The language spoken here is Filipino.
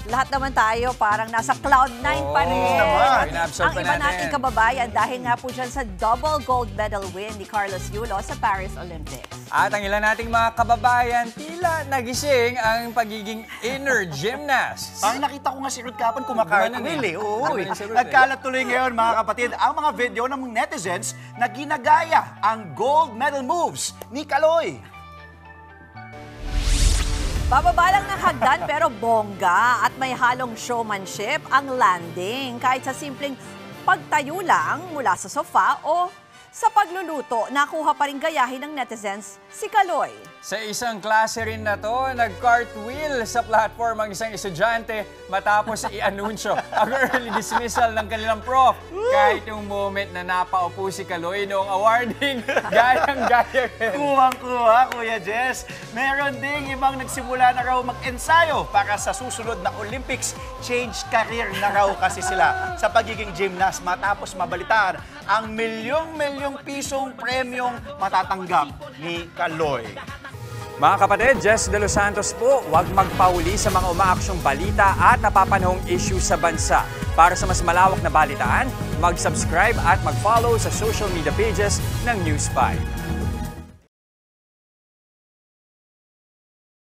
lahat naman tayo parang nasa Cloud9 pa rin. naman. Ang iba nating kababayan dahil nga po dyan sa double gold medal win ni Carlos Yulo sa Paris Olympics. At ang ilan nating mga kababayan, tila nagising ang pagiging inner gymnast. Ang nakita ko nga si Ruth Kapan kumakartwheel eh. Oo, Si Ruth, nagkalat tuloy ngayon mga kapatid ang mga video ng netizens na ginagaya ang gold medal moves ni Kaloy. Bababa lang ng hagdan pero bongga at may halong showmanship ang landing. Kahit sa simpleng pagtayo lang mula sa sofa o sa pagluluto, nakuha pa rin gayahin ng netizens si Kaloy. Sa isang klase rin na to, nag-cartwheel sa platform ang isang estudyante matapos i-anunsyo ang early dismissal ng kanilang prof. Kahit yung moment na napaupo si Kaloy noong awarding, gayang-gaya rin. Kuwang-kuha, Kuya Jess. Meron ding ibang nagsimula na raw mag-ensayo para sa susunod na Olympics. Change career na raw kasi sila sa pagiging gymnast matapos mabalitaan ang milyong-milyong pisong premyong matatanggap ni Kaloy. Mga kapatid, Jess De Los Santos po, huwag magpauli sa mga umaaksyong balita at napapanahong issue sa bansa. Para sa mas malawak na balitaan, mag-subscribe at mag-follow sa social media pages ng News 5.